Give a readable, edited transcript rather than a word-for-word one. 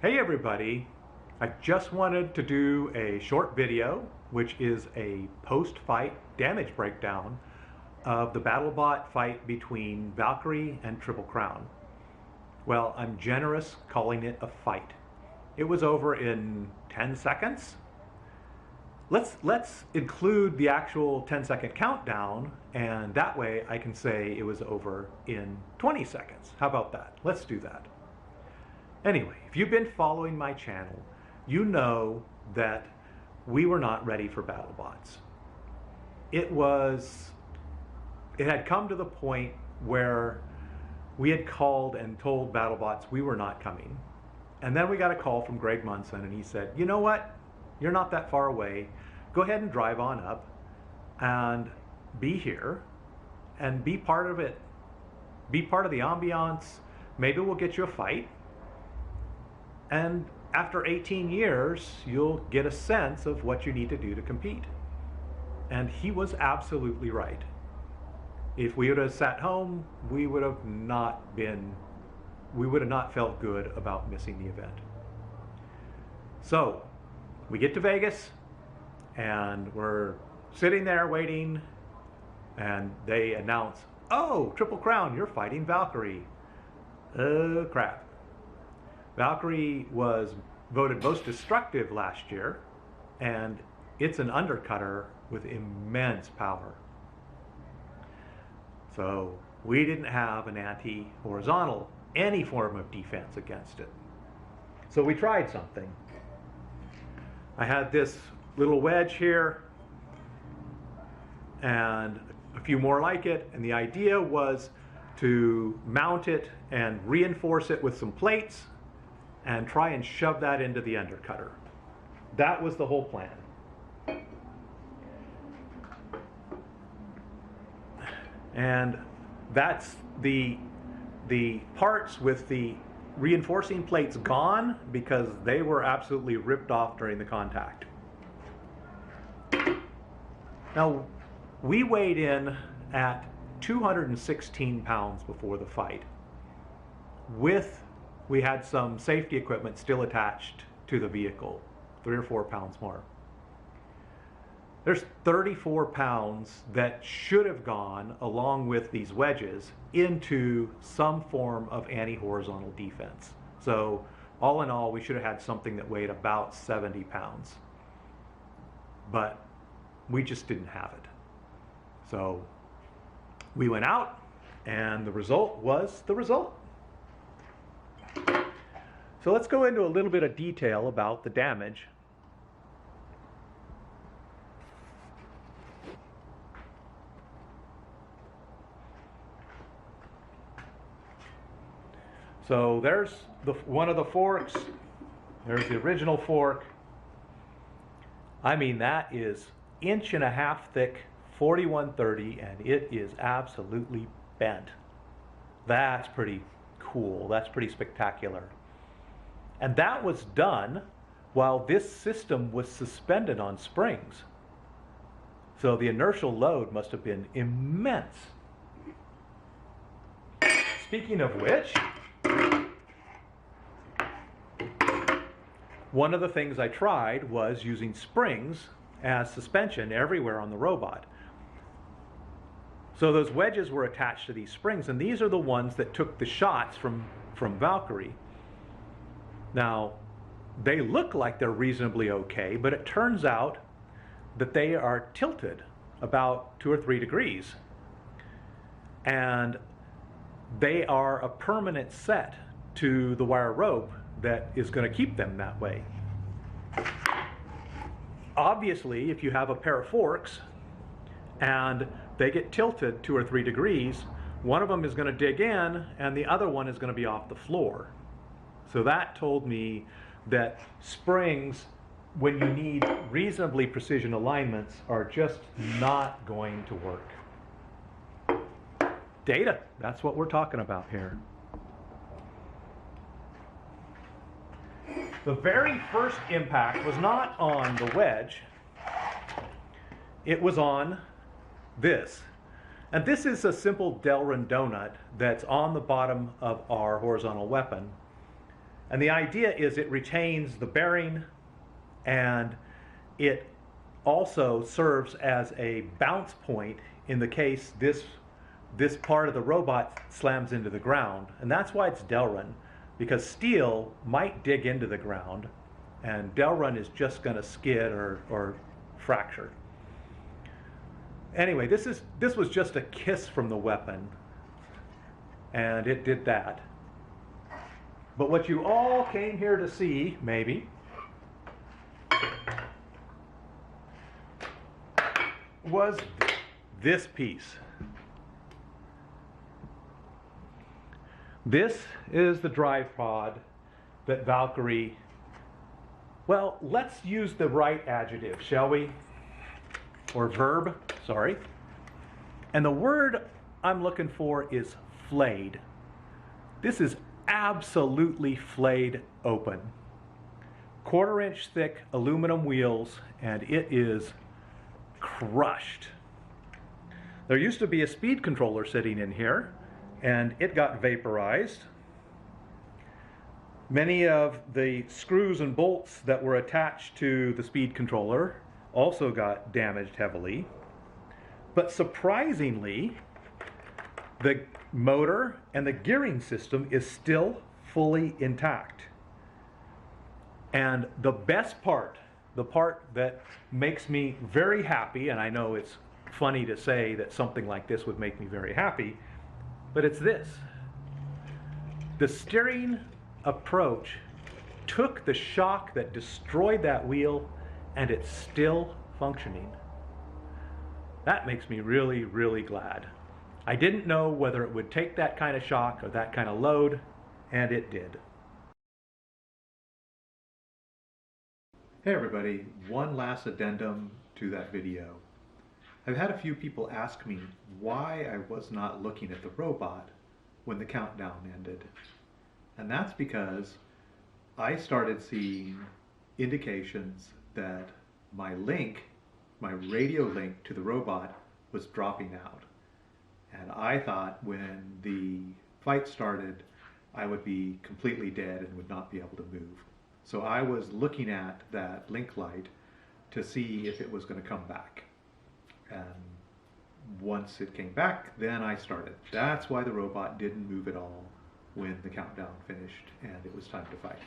Hey everybody, I just wanted to do a short video which is a post-fight damage breakdown of the BattleBot fight between Valkyrie and Triple Crown. Well, I'm generous calling it a fight. It was over in 10 seconds. Let's include the actual 10-second countdown, and that way I can say it was over in 20 seconds. How about that? Let's do that. Anyway, if you've been following my channel, you know that we were not ready for BattleBots. It had come to the point where we had called and told BattleBots we were not coming. And then we got a call from Greg Munson, and he said, you know what? You're not that far away. Go ahead and drive on up and be here and be part of it. Be part of the ambiance. Maybe we'll get you a fight. And after 18 years, you'll get a sense of what you need to do to compete. And he was absolutely right. If we would have sat home, we would have not felt good about missing the event. So we get to Vegas and we're sitting there waiting, and they announce, oh, Triple Crown, you're fighting Valkyrie. Oh, crap. Valkyrie was voted most destructive last year, and it's an undercutter with immense power. So we didn't have an anti-horizontal, any form of defense against it. So we tried something. I had this little wedge here and a few more like it, and the idea was to mount it and reinforce it with some plates and try and shove that into the undercutter. That was the whole plan. And that's the parts with the reinforcing plates gone because they were absolutely ripped off during the contact. Now, we weighed in at 216 pounds before the fight. We had some safety equipment still attached to the vehicle, 3 or 4 pounds more. There's 34 pounds that should have gone, along with these wedges, into some form of anti-horizontal defense. So all in all, we should have had something that weighed about 70 pounds. But we just didn't have it. So we went out, and the result was the result. So let's go into a little bit of detail about the damage. So there's one of the forks. There's the original fork. I mean, that is 1.5 inches thick, 4130, and it is absolutely bent. That's pretty cool. That's pretty spectacular. And that was done while this system was suspended on springs. So the inertial load must have been immense. Speaking of which, one of the things I tried was using springs as suspension everywhere on the robot. So those wedges were attached to these springs, and these are the ones that took the shots from Valkyrie. Now, they look like they're reasonably okay, but it turns out that they are tilted about 2 or 3 degrees. And they are a permanent set to the wire rope that is going to keep them that way. Obviously, if you have a pair of forks and they get tilted 2 or 3 degrees, one of them is going to dig in and the other one is going to be off the floor. So that told me that springs, when you need reasonably precision alignments, are just not going to work. Data, that's what we're talking about here. The very first impact was not on the wedge, it was on this. And this is a simple Delrin donut that's on the bottom of our horizontal weapon. And the idea is it retains the bearing, and it also serves as a bounce point in the case this part of the robot slams into the ground. And that's why it's Delrin, because steel might dig into the ground, and Delrin is just going to skid or fracture. Anyway, this was just a kiss from the weapon, and it did that. But what you all came here to see, maybe, was this piece. This is the drive pod that Valkyrie, well, let's use the right adjective, shall we? Or verb, sorry. And the word I'm looking for is flayed. This is absolutely flayed open. 1/4 inch thick aluminum wheels, and it is crushed. There used to be a speed controller sitting in here, and it got vaporized. Many of the screws and bolts that were attached to the speed controller also got damaged heavily. But surprisingly, the motor and the gearing system is still fully intact. And the best part, the part that makes me very happy, and I know it's funny to say that something like this would make me very happy, but it's this. The steering approach took the shock that destroyed that wheel, and it's still functioning. That makes me really, really glad. I didn't know whether it would take that kind of shock or that kind of load, and it did. Hey everybody, one last addendum to that video. I've had a few people ask me why I was not looking at the robot when the countdown ended. And that's because I started seeing indications that my radio link to the robot was dropping out. And I thought when the fight started, I would be completely dead and would not be able to move. So I was looking at that link light to see if it was going to come back. And once it came back, then I started. That's why the robot didn't move at all when the countdown finished and it was time to fight.